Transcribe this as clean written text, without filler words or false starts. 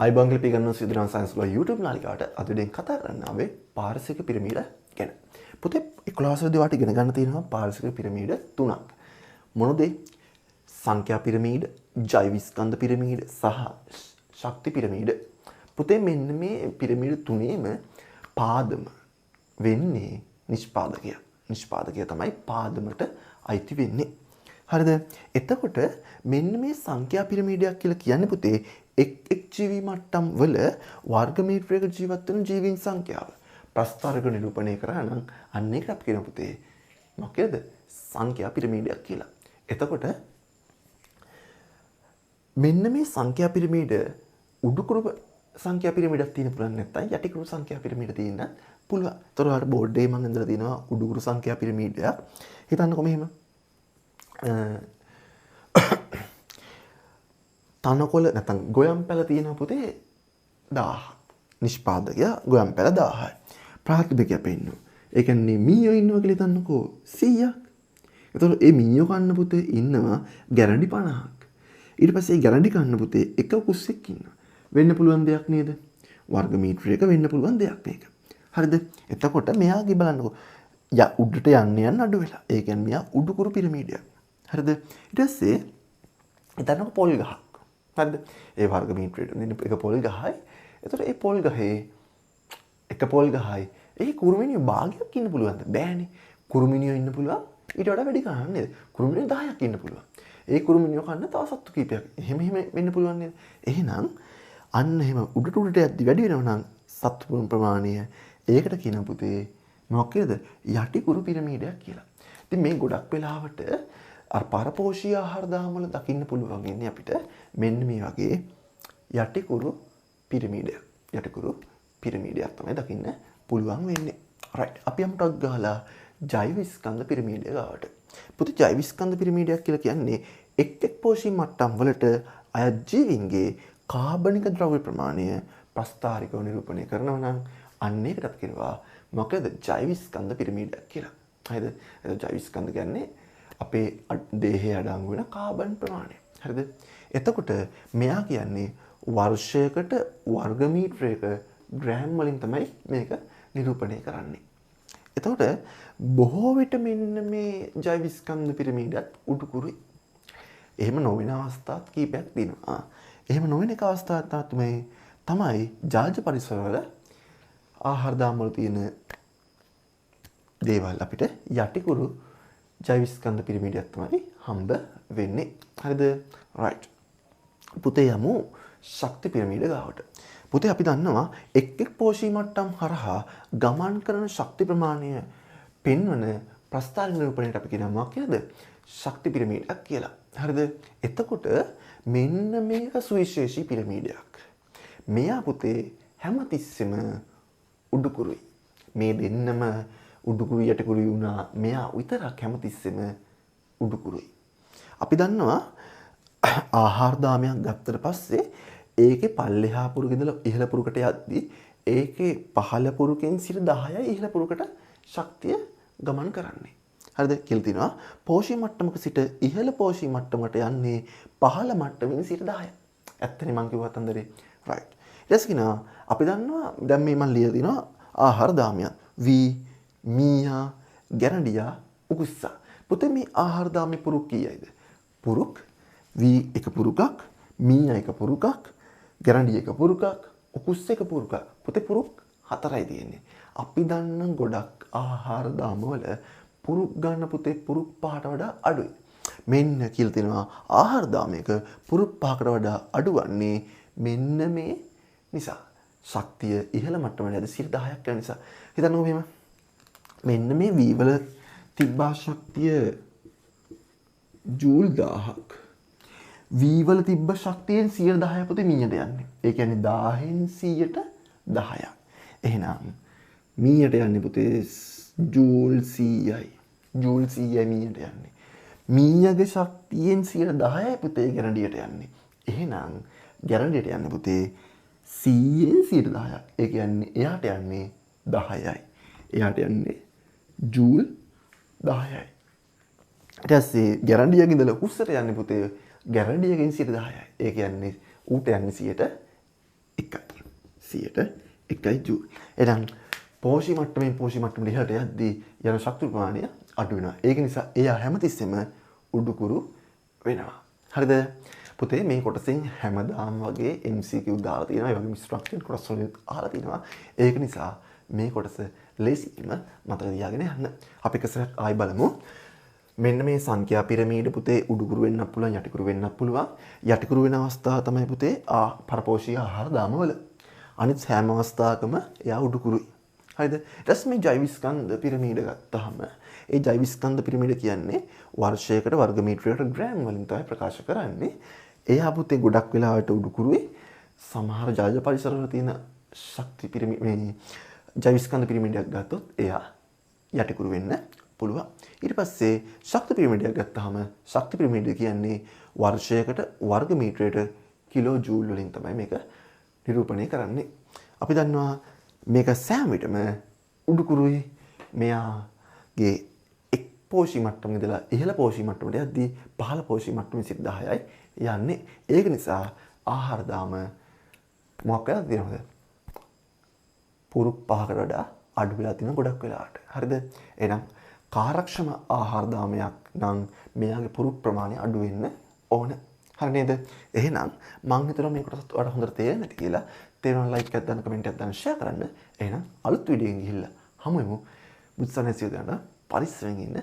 අයිබං clip ගන්න සිදුරන් science ලෝ YouTube නාලිකාවට අද දැන් කතා කරන්න ආවේ පාරිසරික පිරමීඩ ගැන. පුතේ 11 වෙනි වාට ඉගෙන ගන්න තියෙනවා පාරිසරික පිරමීඩ තුනක්. මොනද සංඛ්‍යා පිරමීඩ, ජෛව ස්කන්ධ පිරමීඩ සහ ශක්ති පිරමීඩ. පුතේ මෙන්න මේ පිරමීඩ තුනේම පාදම වෙන්නේ නිෂ්පාදකය. නිෂ්පාදකය තමයි පාදමට අයිති වෙන්නේ. හරිද? එතකොට මෙන්න මේ සංඛ්‍යා පිරමීඩයක් කියලා කියන්නේ පුතේ එක් ජීවි මට්ටම් වල වර්ග මීටරයක ජීවත් වෙන ජීවීන් සංඛ්‍යාව ප්‍රස්ථාරක නිරූපණය කරා නම් අන්න ඒක අපි කියන පුතේ මොකද සංඛ්‍යා පිරමීඩයක් කියලා. එතකොට මෙන්න මේ සංඛ්‍යා පිරමීඩ උඩුකුරු සංඛ්‍යා පිරමීඩයක් තියෙන පුළුවන් නැත්නම් යටිකුරු සංඛ්‍යා පිරමීඩ තියෙන පුළුවන්. ඒතර ඔයාලට බෝඩ් එකේ මම ඉඳලා තියෙනවා උඩුකුරු සංඛ්‍යා පිරමීඩයක්. හිතන්නකො මෙහෙම. තනකොළ නැත්නම් ගොයම් පැල තියෙන පුතේ 1000. නිෂ්පාදකය ගොයම් පැල 1000යි. ප්‍රාතිභාගය පෙන්නනවා. ඒ කියන්නේ මීයෝ ඉන්නවා කියලා හිතන්නකෝ 100ක්. එතකොට මේ මීයෝ කන්න පුතේ ඉන්නවා ගැරන්ඩි 50ක්. ඊට පස්සේ මේ ගැරන්ඩි කන්න පුතේ එක කුස්සෙක් ඉන්නවා. වෙන්න පුළුවන් දෙයක් නේද? වර්ග මීටරයක වෙන්න පුළුවන් දෙයක් මේක. හරිද? එතකොට මෙයාගේ බලන්නකෝ. උඩට යන්න අඩු වෙලා. ඒ කියන්නේ මෙයා උඩුකුරු පිරමීඩයක්. හරිද? ඊට පස්සේ හිතන්නකෝ පොල් ගහක්. හරිද? ඒ වර්ග මීටරයට දෙන එක පොල් ගහයි. එතකොට ඒ පොල් ගහේ එක පොල් ගහයි. ඒකේ කුරුමිනියෝ භාගයක් ඉන්න පුළුවන්ද? බෑනේ. කුරුමිනියෝ ඉන්න පුළුවන්. ඊට වඩා වැඩි ගන්න නේද? කුරුමිනියෝ 10ක් ඉන්න පුළුවන්. ඒ කුරුමිනියෝ කන්න තව සත්තු කීපයක්. එහෙම වෙන්න පුළුවන් නේද? එහෙනම් අන්න එහෙම උඩට යද්දි වැඩි වෙනවා නම් සත්තු ප්‍රමාණය ඒකට කියන පුතේ මොකක්ද? යටිකුරු පිරමීඩයක් කියලා. ඉතින් මේ ගොඩක් වෙලාවට අර පරපෝෂී ආහාර දාම වල දකින්න පුළුවන් ඉන්නේ අපිට මෙන්න මේ වගේ යටිකුරු පිරමීඩයක්. යටිකුරු පිරමීඩයක් තමයි දකින්න පුළුවන් වෙන්නේ. රයිට්. අපි යමු ටක් ගහලා ජෛව ස්කන්ධ පිරමීඩය ගාවට. පුතේ ජෛව ස්කන්ධ පිරමීඩයක් කියලා කියන්නේ එක් පෝෂී මට්ටම් වලට අයත් ජීවීන්ගේ කාබනික ද්‍රව්‍ය ප්‍රමාණය ප්‍රස්ථාරිකව නිරූපණය කරනවා නම් අන්න ඒකට අපි කියනවා මොකද ජෛව ස්කන්ධ පිරමීඩයක් කියලා. හරිද? ජෛව ස්කන්ධ කියන්නේ අපේ දේහයේ අඩංගු වෙන කාබන් ප්‍රමාණය. හරිද? එතකොට මෙයා කියන්නේ වර්ෂයකට වර්ග මීටරයක ග්‍රෑම් වලින් තමයි මේක නිරූපණය කරන්නේ. එතකොට බොහෝ විට මෙන්න මේ ජෛව ස්කන්ධ පිරමීඩත් උඩුකුරුයි. එහෙම නොවන අවස්ථාත් කීපයක් තියෙනවා. එහෙම නොවන එක අවස්ථාවක් තමයි ජාජ පරිසරවල ආහාර දාම වල තියෙන දේවල් අපිට යටිකුරු ජෛව ස්කන්ධ පිරමීඩයක් තමයි හම්බ වෙන්නේ. හරිද? රයිට්. පුතේ යමු ශක්ති පිරමීඩ ගාවට. පුතේ අපි දන්නවා එක් පෝෂී මට්ටම් හරහා ගමන් කරන ශක්ති ප්‍රමාණය පෙන්වන ප්‍රස්ථාර නිරූපණයට අපි කියනවා මොකක්ද? ශක්ති පිරමීඩයක් කියලා. හරිද? එතකොට මෙන්න මේක සුවිශේෂී පිරමීඩයක්. මෙයා පුතේ හැමතිස්සෙම උඩුකුරුයි. මේ දෙන්නම උඩුකුරු යටිකුරු වුණා. මෙයා විතරක් හැමතිස්සෙම උඩුකුරුයි. අපි දන්නවා ආහාර දාමයක් ගත්තට පස්සේ ඒකේ පල්ලෙහා පුරුක ඉඳලා ඉහළ පුරුකට යද්දී ඒකේ පහළ පුරුකෙන් 10යි ඉහළ පුරුකට ශක්තිය ගමන් කරන්නේ. හරිද? කියලා තිනවා පෝෂී මට්ටමක සිට ඉහළ පෝෂී මට්ටමට යන්නේ පහළ මට්ටමින් 10යි. ඇත්තනේ මං කිව්වත් අන්දරේ. රයිට්. ඊට පස්සේ අපි දන්නවා දැන් මේ මං ලියලා තිනවා ආහාර දාමයක්. මීයා, ගැරන්ඩියා, උකුස්සා. පුතේ මේ ආහාර දාමේ පුරුක් කීයයිද? පුරුක් එක පුරුකක්, මීයා එක පුරුකක්, ගැරන්ඩියා එක පුරුකක්, උකුස්ස එක පුරුකක්. පුතේ පුරුක් 4යි තියෙන්නේ. අපි දන්න ගොඩක් ආහාර දාම වල පුරුක් ගන්න පුතේ පුරුක් 5ට වඩා අඩුයි. මෙන්න කියලා තියෙනවා ආහාර දාමයක පුරුක් 5කට වඩා අඩු වන්නේ මෙන්න මේ නිසා. ශක්තිය ඉහළ මට්ටමට යද්දී 10ක් යන නිසා. හිතන්නකෝ මෙහෙම. මෙන්න මේ V වල තිබ්බා ශක්තිය ජූල් 1000ක්. V වල තිබ්බ ශක්තියෙන් 10% පුතේ මීයට යන්නේ. ඒ කියන්නේ 1000න් 100ට 10ක්. එහෙනම් මීයට යන්නේ පුතේ ජූල් 100යි. ජූල් 100යි මීයට යන්නේ. මීයගේ ශක්තියෙන් 10%යි පුතේ ගැරන්ඩියට යන්නේ. එහෙනම් ගැරන්ඩියට යන්නේ පුතේ 100න් 10ක්. ඒ කියන්නේ එයාට යන්නේ 10යි. එයාට යන්නේ ජූල් 10යි. ඊට පස්සේ ගැරන්ඩියගේ ඉඳලා උකුස්සට යන්නේ පුතේ ගැරන්ඩියගෙන් 10යි. ඒ කියන්නේ ඌට යන්නේ 100ට 101 ජූල්. එහෙනම් පෝෂි මට්ටමින් පෝෂි මට්ටමට ඉහළට යද්දී යන ශක්ති ප්‍රමාණය අඩු වෙනවා. ඒක නිසා එයා හැමතිස්සෙම උඩුකුරු වෙනවා. හරිද? පුතේ මේ කොටසින් හැමදාම වගේ MCQ දාලා තියෙනවා. ඒ වගේම ඉන්ස්ට්‍රක්ෂන් කොටස් වලින් අහලා තියෙනවා. ඒක නිසා මේ කොටස ලේසියෙන්ම මතක තියාගෙන යන්න. අපි එකසරක් ආයි බලමු. මෙන්න මේ සංඛ්‍යා පිරමීඩ පුතේ උඩුකුරු වෙන්නත් පුළුවන් යටිකුරු වෙන්නත් පුළුවන්. යටිකුරු වෙන අවස්ථාව තමයි පුතේ පරපෝෂී ආහාර දාමවල. අනිත් හැම අවස්ථාවකම එයා උඩුකුරුයි. හරිද? ඊට පස්සේ මේ ජෛවිස්කන්ධ පිරමීඩ ගත්තාම ඒ ජෛවිස්කන්ධ පිරමීඩ කියන්නේ වර්ෂයකට වර්ග මීටරයකට ග්‍රෑම් වලින් තමයි ප්‍රකාශ කරන්නේ. එයා පුතේ ගොඩක් වෙලාවට උඩුකුරුයි. සමහර ජලජ පරිසරවල තියෙන ශක්ති පිරමීඩ මේ ජෛවිස්කන්ධ පිරමීඩයක් ගත්තොත් එයා යටිකුරු වෙන්න පුළුවන්. ඊට පස්සේ ශක්ති පිරමීඩයක් ගත්තාම ශක්ති පිරමීඩ කියන්නේ වර්ෂයකට වර්ග මීටරයට කිලෝ ජූල් වලින් තමයි මේක නිරූපණය කරන්නේ. අපි දන්නවා මේක සෑම විටම උඩුකුරුයි. මෙයාගේ එක් පෝෂි මට්ටමක ඉඳලා ඉහළ පෝෂි මට්ටමට යද්දී පහළ පෝෂි මට්ටමේ සිට 10යි යන්නේ. ඒක නිසා ආහාර දාම මොකක් වෙලාද තියෙනවද? පුරුක් 5කට වඩා අඩු වෙලා තියෙන ගොඩක් වෙලාවට. හරිද? එහෙනම් කාර්යක්ෂම ආහාර දාමයක් නම් මෙයාගේ පුරුක් ප්‍රමාණය අඩු වෙන්න ඕන. හරි නේද? එහෙනම් මම හිතනවා මේ කොටසත් ඔයාලට හොඳට තේරෙන්න ඇති කියලා. තේරුණා ලයික් එකක් දාන්න කමෙන්ට් එකක් දාන්න ෂෙයා කරන්න. එහෙනම් අලුත් වීඩියෝ එකකින් ගිහිල්ලා හමු වෙමු. බුත්සනේ සියදන්න පරිස්සමෙන් ඉන්න.